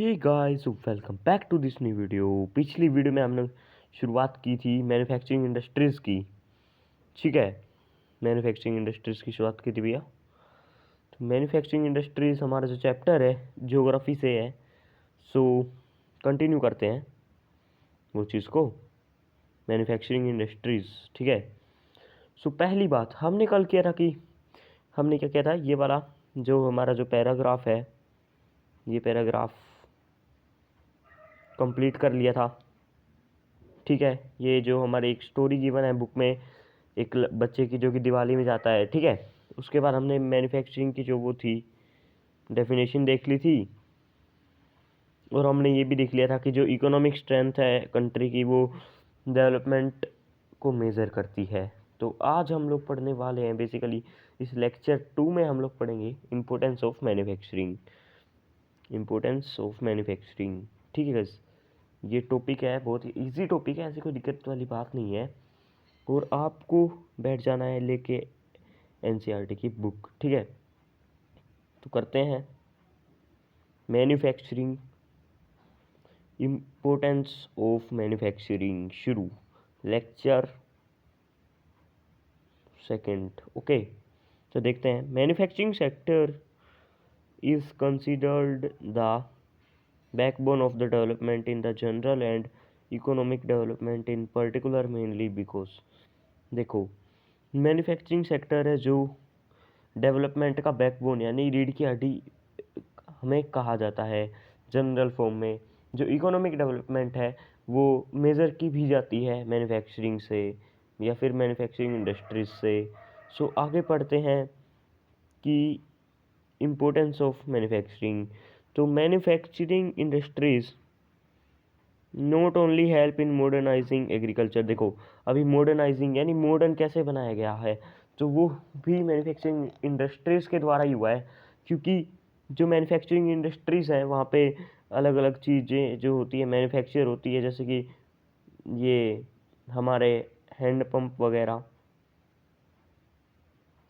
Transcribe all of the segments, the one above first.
Hey guys, welcome back to this new video. पिछली video में हमने शुरुआत की थी मैन्युफैक्चरिंग इंडस्ट्रीज़ की। ठीक है, मैन्युफैक्चरिंग इंडस्ट्रीज़ की शुरुआत की थी भैया। तो मैन्युफैक्चरिंग इंडस्ट्रीज़ हमारा जो चैप्टर है ज्योग्राफी से है, सो कंटिन्यू करते हैं वो चीज़ को, मैन्युफैक्चरिंग इंडस्ट्रीज़। ठीक है, सो पहली बात हमने कल किया था कि हमने क्या किया था, ये वाला जो हमारा जो पैराग्राफ है, ये पैराग्राफ कंप्लीट कर लिया था। ठीक है, ये जो हमारी एक स्टोरी गिवन है बुक में, एक बच्चे की जो कि दिवाली में जाता है। ठीक है, उसके बाद हमने मैन्युफैक्चरिंग की जो वो थी डेफिनेशन देख ली थी, और हमने ये भी देख लिया था कि जो इकोनॉमिक स्ट्रेंथ है कंट्री की वो डेवलपमेंट को मेज़र करती है। तो आज हम लोग पढ़ने वाले हैं बेसिकली इस लेक्चर 2 में हम लोग पढ़ेंगे importance of manufacturing. Importance of manufacturing, ठीक है गाइस। ये टॉपिक है, बहुत ही ईजी टॉपिक है, ऐसी कोई दिक्कत वाली बात नहीं है। और आपको बैठ जाना है लेके एनसीईआरटी की बुक। ठीक है, तो करते हैं मैन्युफैक्चरिंग, इम्पोर्टेंस ऑफ मैन्युफैक्चरिंग शुरू, लेक्चर सेकंड। ओके, तो देखते हैं। Manufacturing sector is considered the backbone of the development in the general and economic development in particular mainly because देखो, मैन्युफैक्चरिंग सेक्टर है जो डेवलपमेंट का बैकबोन यानी रीढ़ की हड्डी हमें कहा जाता है जनरल फॉर्म में। जो इकोनॉमिक डेवलपमेंट है वो मेज़र की भी जाती है मैन्युफैक्चरिंग से या फिर मैन्युफैक्चरिंग इंडस्ट्रीज से। सो आगे पढ़ते हैं कि इम्पोर्टेंस ऑफ मैन्युफैक्चरिंग। तो manufacturing industries not only help in modernising agriculture. देखो, अभी मॉडर्नाइजिंग यानी मॉडर्न कैसे बनाया गया है, तो वो भी मैन्युफैक्चरिंग इंडस्ट्रीज़ के द्वारा ही हुआ है। क्योंकि जो मैन्युफैक्चरिंग इंडस्ट्रीज़ है वहाँ पे अलग अलग चीज़ें जो होती है मैन्युफैक्चर होती है, जैसे कि ये हमारे हैंड पंप वगैरह,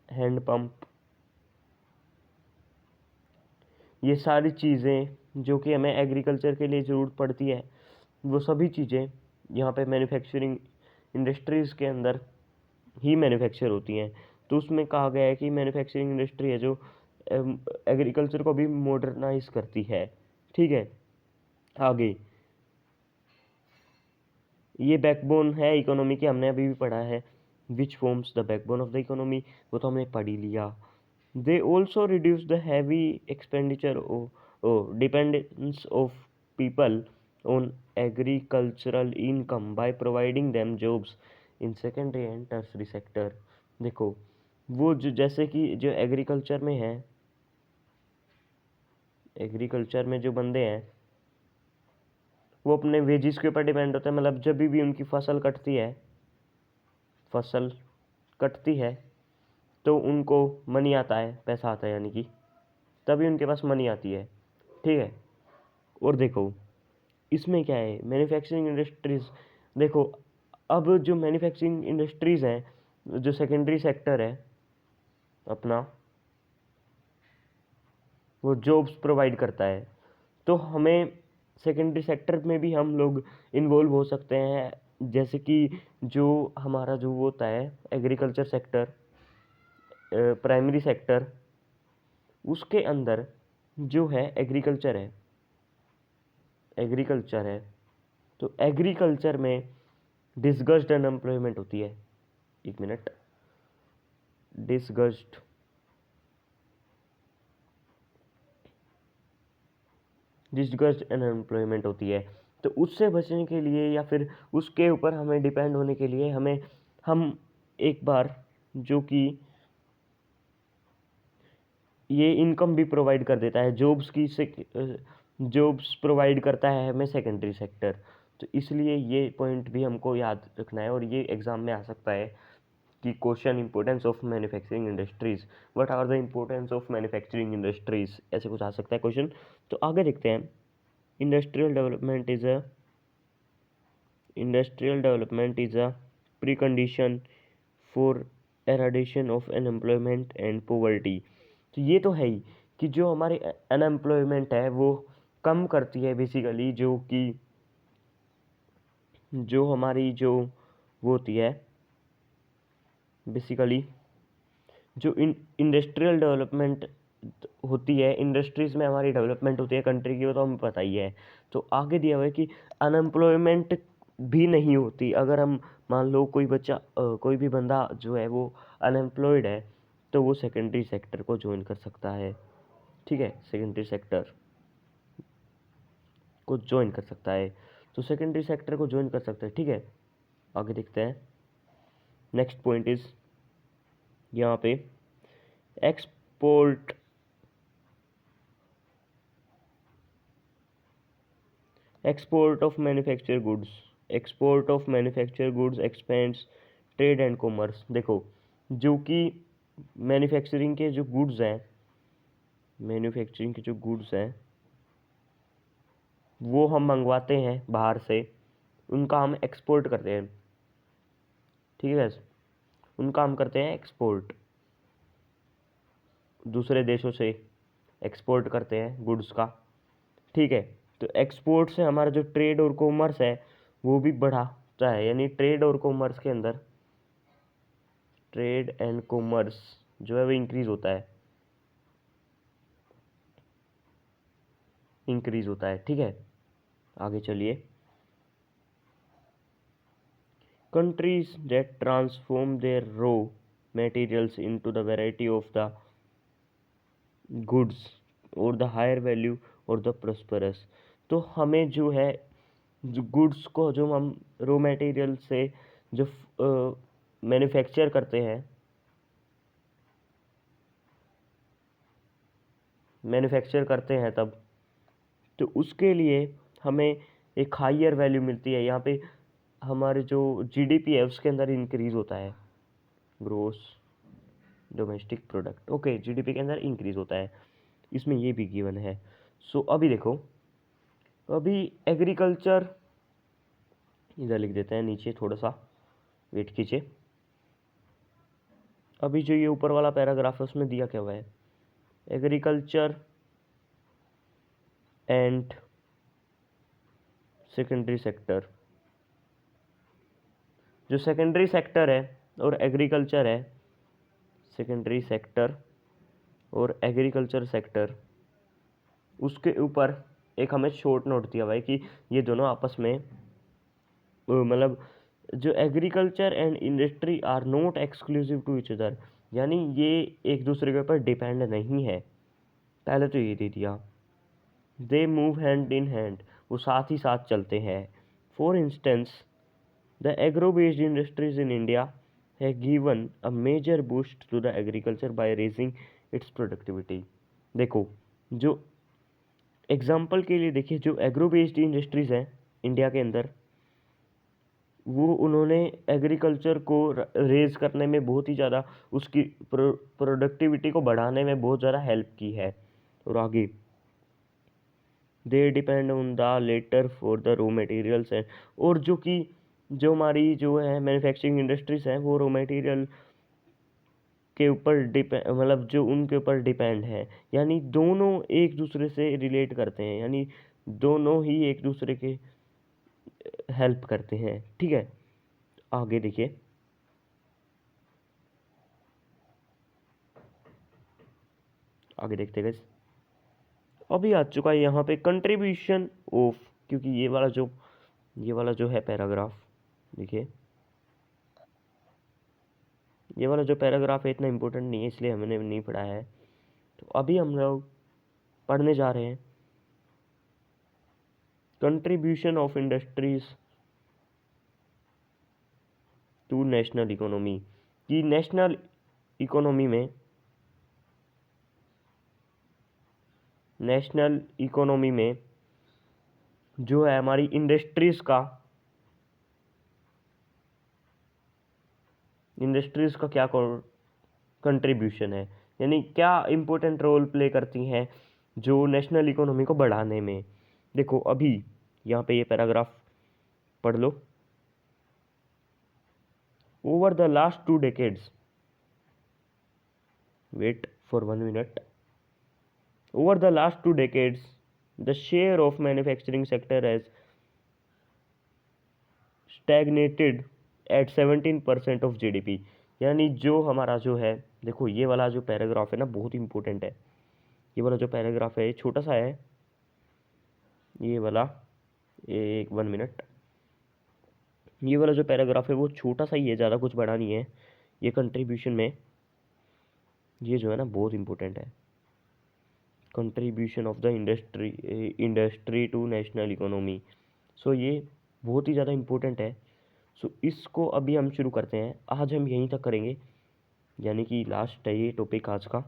हैंड पंप, ये सारी चीज़ें जो कि हमें एग्रीकल्चर के लिए ज़रूरत पड़ती है, वो सभी चीज़ें यहाँ पे मैन्युफैक्चरिंग इंडस्ट्रीज़ के अंदर ही मैन्युफैक्चर होती हैं। तो उसमें कहा गया है कि मैन्युफैक्चरिंग इंडस्ट्री है जो एग्रीकल्चर को भी मॉडर्नाइज करती है। ठीक है, आगे ये बैकबोन है इकोनॉमी की, हमने अभी भी पढ़ा है। Which forms the backbone of the economy, वो तो हमने पढ़ ही लिया। They also reduce the heavy expenditure dependence of people on agricultural income by providing them jobs in secondary and tertiary sector. देखो, वो जो जैसे कि जो एग्रीकल्चर में है, एग्रीकल्चर में जो बंदे हैं वो अपने वेजिस के ऊपर डिपेंड होते हैं। मतलब जब भी उनकी फसल कटती है, फसल कटती है तो उनको मनी आता है, पैसा आता है, यानी कि तभी उनके पास मनी आती है। ठीक है, और देखो इसमें क्या है, मैन्युफैक्चरिंग इंडस्ट्रीज, देखो अब जो मैन्युफैक्चरिंग इंडस्ट्रीज हैं, जो सेकेंडरी सेक्टर है अपना, वो जॉब्स प्रोवाइड करता है। तो हमें सेकेंडरी सेक्टर में भी हम लोग इन्वॉल्व हो सकते हैं। जैसे कि जो हमारा जो वो होता है एग्रीकल्चर सेक्टर, प्राइमरी सेक्टर, उसके अंदर जो है एग्रीकल्चर है, एग्रीकल्चर है, तो एग्रीकल्चर में डिसगस्ड अनएम्प्लॉयमेंट होती है। एक मिनट, डिसगस्ड डिसगस्ड अनएम्प्लॉयमेंट होती है। तो उससे बचने के लिए या फिर उसके ऊपर हमें डिपेंड होने के लिए हम एक बार जो कि ये इनकम भी प्रोवाइड कर देता है, जॉब्स प्रोवाइड करता है हमें सेकेंडरी सेक्टर। तो इसलिए ये पॉइंट भी हमको याद रखना है, और ये एग्ज़ाम में आ सकता है कि question importance of manufacturing industries, what are the importance of manufacturing industries, ऐसे कुछ आ सकता है क्वेश्चन। तो आगे देखते हैं। Industrial development is a precondition for eradication of unemployment and poverty. तो ये तो है ही कि जो हमारे अनएम्प्लॉयमेंट है वो कम करती है बेसिकली, जो कि जो हमारी जो वो होती है बेसिकली जो इंडस्ट्रियल डेवलपमेंट होती है, इंडस्ट्रीज में हमारी डेवलपमेंट होती है कंट्री की, वो तो हमें पता ही है। तो आगे दिया हुआ है कि अनएम्प्लॉयमेंट भी नहीं होती। अगर हम मान लो कोई बच्चा कोई भी बंदा जो है वो अनएम्प्लॉयड है, तो वो सेकेंडरी सेक्टर को ज्वाइन कर सकता है। ठीक है, सेकेंडरी सेक्टर को ज्वाइन कर सकता है, तो सेकेंडरी सेक्टर को ज्वाइन कर सकता है। ठीक है, आगे देखते हैं। नेक्स्ट पॉइंट इज यहाँ पे export export of manufacture goods, export of manufacture goods expends trade and commerce. देखो, जो कि मैन्युफैक्चरिंग के जो गुड्स हैं, मैन्युफैक्चरिंग के जो गुड्स हैं वो हम मंगवाते हैं बाहर से, उनका हम एक्सपोर्ट करते हैं। ठीक है, उनका हम करते हैं एक्सपोर्ट, दूसरे देशों से एक्सपोर्ट करते हैं गुड्स का। ठीक है, तो एक्सपोर्ट से हमारा जो ट्रेड और कॉमर्स है वो भी बढ़ाता है, यानी ट्रेड और कॉमर्स के अंदर ट्रेड एंड कॉमर्स जो है वो इंक्रीज होता है, इंक्रीज होता है। ठीक है, आगे चलिए। Countries that transform their raw materials into the variety of the goods और the higher value are the prosperous. तो हमें जो है जो गुड्स को जो हम रॉ मटेरियल से जो मैन्युफैक्चर करते हैं, मैन्युफैक्चर करते हैं तब, तो उसके लिए हमें एक हायर वैल्यू मिलती है। यहाँ पे हमारे जो जीडीपी है उसके अंदर इंक्रीज होता है, gross domestic product. Okay, GDP के अंदर इंक्रीज होता है, इसमें ये भी गिवन है। सो अभी देखो, अभी एग्रीकल्चर इधर लिख देते हैं नीचे, थोड़ा सा वेट कीजिए। अभी जो ये ऊपर वाला पैराग्राफ है उसमें दिया क्या हुआ है, एग्रीकल्चर एंड सेकेंडरी सेक्टर। जो सेकेंडरी सेक्टर है और एग्रीकल्चर है, सेकेंडरी सेक्टर और एग्रीकल्चर सेक्टर, उसके ऊपर एक हमें शॉर्ट नोट दिया हुआ है कि ये दोनों आपस में मतलब जो agriculture and industry are not exclusive to each other, यानी ये एक दूसरे के ऊपर डिपेंड नहीं है। पहले तो ये दे दिया, they move hand in hand, वो साथ ही साथ चलते हैं। For instance the agro based industries in India have given a major boost to the agriculture by raising its productivity. देखो, जो एग्जाम्पल के लिए देखिए, जो एग्रो बेस्ड इंडस्ट्रीज हैं इंडिया के अंदर, वो उन्होंने एग्रीकल्चर को रेज करने में बहुत ही ज़्यादा, उसकी प्रोडक्टिविटी को बढ़ाने में बहुत ज़्यादा हेल्प की है। और आगे, they depend on the latter for the raw materials हैं, और जो कि जो हमारी जो है मैन्युफैक्चरिंग इंडस्ट्रीज हैं वो रॉ मटेरियल के ऊपर डिपेंड, मतलब जो उनके ऊपर डिपेंड है, यानी दोनों एक दूसरे से रिलेट करते हैं, यानी दोनों ही एक दूसरे के हेल्प करते हैं। ठीक है, आगे देखिए। आगे देखते गए, अभी आ चुका है यहाँ पे कंट्रीब्यूशन ऑफ, क्योंकि ये वाला जो है पैराग्राफ, देखिए ये वाला जो पैराग्राफ है इतना इम्पोर्टेंट नहीं है, इसलिए हमने नहीं पढ़ा है। तो अभी हम लोग पढ़ने जा रहे हैं contribution of industries to national economy, कि नेशनल इकोनॉमी में, नेशनल इकोनॉमी में जो है हमारी इंडस्ट्रीज का, इंडस्ट्रीज का क्या कंट्रीब्यूशन है, यानी क्या इम्पोर्टेंट रोल प्ले करती हैं जो नेशनल इकोनॉमी को बढ़ाने में। देखो, अभी यहाँ पे ये पैराग्राफ पढ़ लो। Over the last 2 decades, wait for 1 minute, over the last 2 decades the share of manufacturing sector has stagnated at 17% of GDP. यानी जो हमारा जो है, देखो ये वाला जो पैराग्राफ है ना बहुत इंपॉर्टेंट है। ये वाला जो पैराग्राफ है ये छोटा सा है, ये वाला, एक 1 मिनट, ये वाला जो पैराग्राफ है वो छोटा सा ही है, ज़्यादा कुछ बड़ा नहीं है। ये कंट्रीब्यूशन में ये जो है ना बहुत इंपॉर्टेंट है, contribution of the industry to national economy. So ये बहुत ही ज़्यादा इंपॉर्टेंट है। सो इसको अभी हम शुरू करते हैं, आज हम यहीं तक करेंगे, यानी कि लास्ट है ये टॉपिक आज का,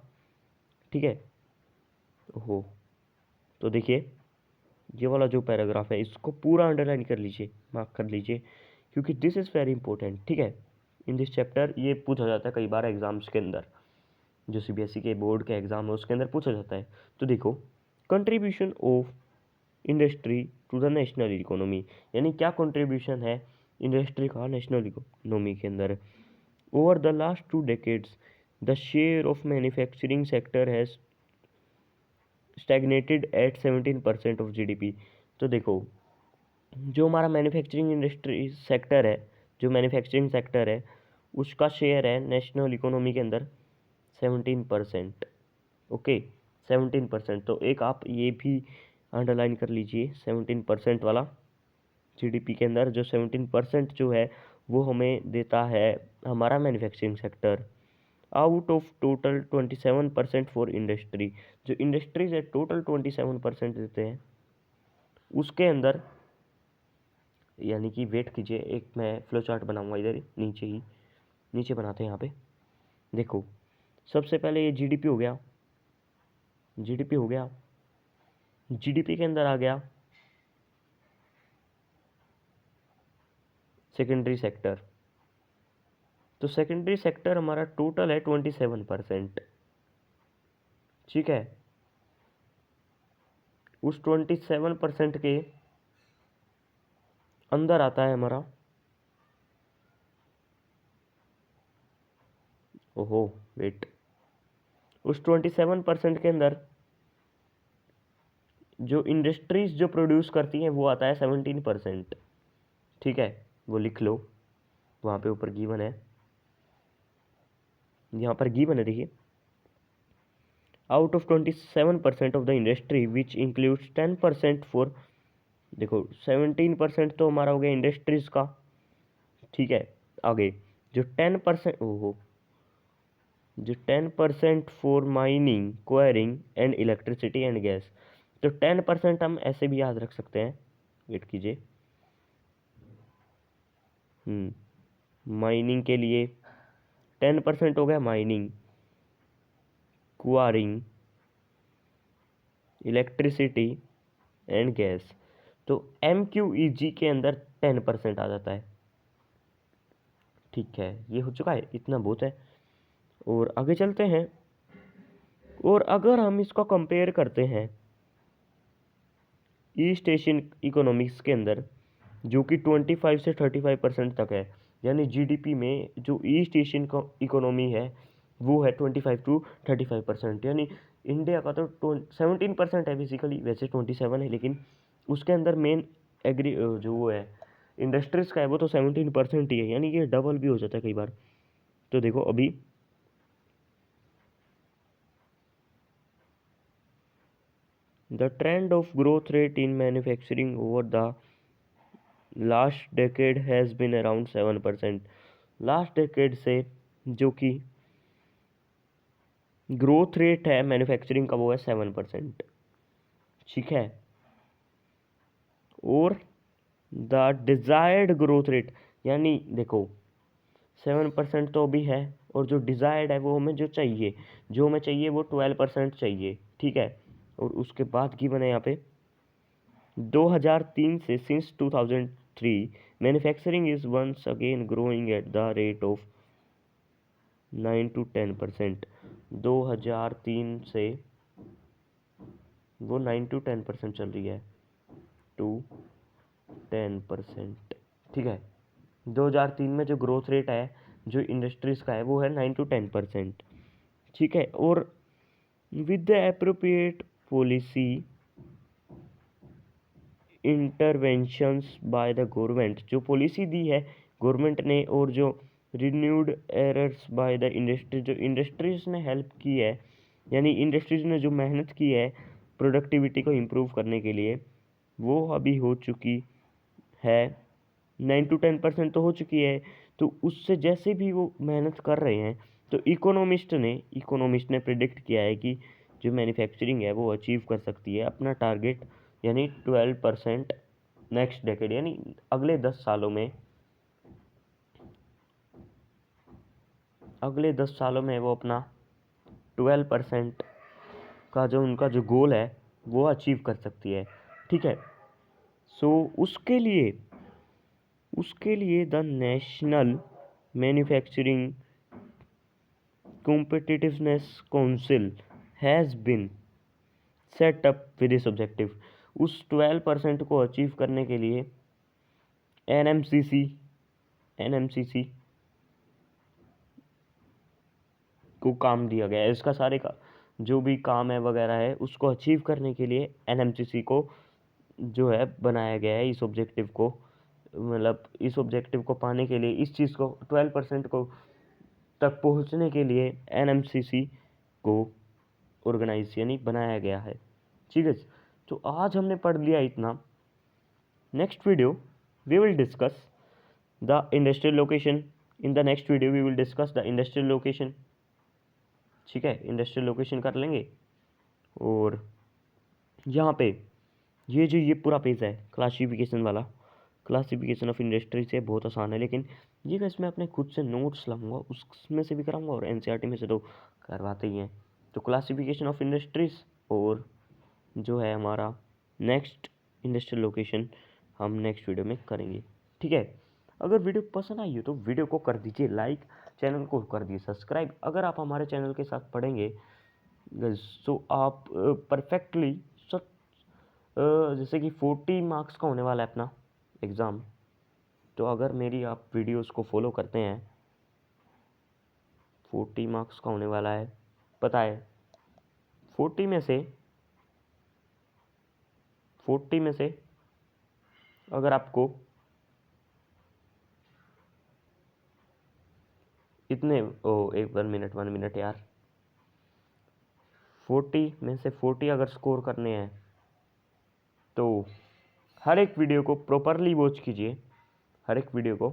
ठीक है। हो तो देखिए ये वाला जो पैराग्राफ है इसको पूरा अंडरलाइन कर लीजिए, मार्क कर लीजिए, क्योंकि दिस इज़ वेरी इंपॉर्टेंट, ठीक है। इन दिस चैप्टर ये पूछा जाता है कई बार एग्जाम्स के अंदर, जो सीबीएसई के बोर्ड के एग्ज़ाम है उसके अंदर पूछा जाता है। तो देखो, contribution of industry to the national economy, यानी क्या कंट्रीब्यूशन है इंडस्ट्री का नेशनल इकोनॉमी के अंदर। Over the last 2 decades the share of manufacturing sector has stagnated at 17% of GDP. तो देखो जो हमारा मैन्युफैक्चरिंग इंडस्ट्री सेक्टर है, जो मैन्युफैक्चरिंग सेक्टर है उसका शेयर है नेशनल इकोनॉमी के अंदर 17%। ओके 17%, तो एक आप ये भी अंडरलाइन कर लीजिए 17% वाला। जीडीपी के अंदर जो 17% जो है वो हमें देता है हमारा manufacturing sector. Out of total 27% for industry, जो इंडस्ट्रीज है टोटल 27% देते हैं उसके अंदर, यानी कि वेट कीजिए, एक मैं फ्लो चार्ट बनाऊंगा इधर ही नीचे बनाते हैं यहाँ पे। देखो सबसे पहले ये जीडीपी हो गया, जीडीपी के अंदर आ गया सेकेंडरी सेक्टर। तो सेकेंडरी सेक्टर हमारा टोटल है 27%, ठीक है। उस 27% के अंदर आता है हमारा, ओहो वेट, उस 27% के अंदर जो इंडस्ट्रीज जो प्रोड्यूस करती हैं वो आता है 17%, ठीक है। वो लिख लो, वहाँ पे ऊपर गिवन है, यहाँ पर गिवन है देखिए। Out of 27% of the industry which includes 10% for, देखो 17% तो हमारा हो गया इंडस्ट्रीज का, ठीक है। आगे जो 10%, ओहो, जो 10% for mining, enquiring and electricity and gas. तो 10% हम ऐसे भी याद रख सकते हैं, वेट कीजिए, माइनिंग के लिए 10% हो गया mining, enquiring, electricity and gas. तो MQEG के अंदर 10% आ जाता है, ठीक है। ये हो चुका है, इतना बहुत है। और आगे चलते हैं, और अगर हम इसको कंपेयर करते हैं ईस्ट एशियन इकोनॉमिक्स के अंदर, जो कि 25 से 35% तक है, यानी जीडीपी में जो ईस्ट एशियन इकोनॉमी है वो है 25 to 35%, यानी इंडिया का तो 17% है बेसिकली, वैसे 27 है, लेकिन उसके अंदर मेन एग्री जो वो है इंडस्ट्रीज का है वो तो 17% ही है, यानी कि डबल भी हो जाता है कई बार। तो देखो अभी the trend of growth rate in manufacturing over the last decade has been around 7%। Last decade से जो कि ग्रोथ रेट है मैन्युफैक्चरिंग का वो है 7%, ठीक है। और द डिज़ायर्ड ग्रोथ रेट, यानी देखो 7% तो अभी है, और जो डिज़ायर्ड है वो हमें जो हमें चाहिए वो 12% चाहिए, ठीक है। और उसके बाद की बने यहाँ पे 2003 से since 2003 manufacturing is once again growing at the rate of 9 to 10%। 2003 से वो 9 to 10% चल रही है, टू 10%, ठीक है। 2003 में जो ग्रोथ रेट है जो इंडस्ट्रीज का है वो है 9 to 10%, ठीक है। और with the appropriate policy interventions by the government, जो पॉलिसी दी है गवर्नमेंट ने, और जो renewed errors by the industry, जो इंडस्ट्रीज ने हेल्प की है, यानी इंडस्ट्रीज ने जो मेहनत की है प्रोडक्टिविटी को इम्प्रूव करने के लिए, वो अभी हो चुकी है 9 to 10% तो हो चुकी है। तो उससे जैसे भी वो मेहनत कर रहे हैं, तो इकोनॉमिस्ट ने प्रिडिक्ट किया है कि जो मैन्युफैक्चरिंग है वो अचीव कर सकती है अपना टारगेट, यानी 12% नेक्स्ट डेकेड, यानी अगले 10 सालों में, वो अपना 12% का जो उनका जो गोल है वो अचीव कर सकती है। ठीक है, सो उसके लिए the national manufacturing competitiveness council has been set up with this objective. उस 12% को अचीव करने के लिए एनएमसीसी को काम दिया गया है। इसका सारे का जो भी काम है वगैरह है उसको अचीव करने के लिए एनएमसीसी को जो है बनाया गया है। इस ऑब्जेक्टिव को, मतलब इस ऑब्जेक्टिव को पाने के लिए, इस चीज़ को 12% को तक पहुंचने के लिए एनएमसीसी को ऑर्गेनाइज यानी बनाया गया है। ठीक है, तो आज हमने पढ़ लिया इतना। Next video we will discuss the industrial location. In the next video we will discuss the industrial location. ठीक है, इंडस्ट्रियल लोकेशन कर लेंगे। और यहाँ पे ये पूरा पेज है क्लासिफिकेशन वाला, क्लासिफिकेशन ऑफ इंडस्ट्री से बहुत आसान है, लेकिन ये मैं इसमें अपने खुद से नोट्स लाऊंगा, उसमें से भी कराऊंगा, और एनसीईआरटी में से तो करवाते ही हैं। तो क्लासिफिकेशन ऑफ इंडस्ट्रीज और जो है हमारा नेक्स्ट इंडस्ट्रियल लोकेशन हम नेक्स्ट वीडियो में करेंगे। ठीक है, अगर वीडियो पसंद आई हो तो वीडियो को कर दीजिए लाइक, चैनल को कर दीजिए सब्सक्राइब। अगर आप हमारे चैनल के साथ पढ़ेंगे तो आप परफेक्टली जैसे कि 40 मार्क्स का होने वाला है अपना एग्ज़ाम, तो अगर मेरी आप वीडियोस को फॉलो करते हैं 40 मार्क्स का होने वाला है। पता है 40 में से अगर आपको इतने एक 1 मिनट यार, 40 में से 40 अगर स्कोर करने हैं तो हर एक वीडियो को प्रॉपरली वॉच कीजिए, हर एक वीडियो को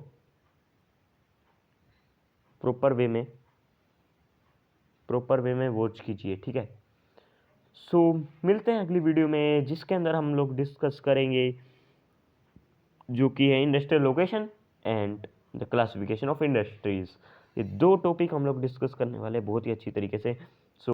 प्रॉपर वे में वॉच कीजिए। ठीक है, सो मिलते हैं अगली वीडियो में, जिसके अंदर हम लोग डिस्कस करेंगे जो कि है industrial location and the classification of industries. ये 2 टॉपिक हम लोग डिस्कस करने वाले बहुत ही अच्छी तरीके से।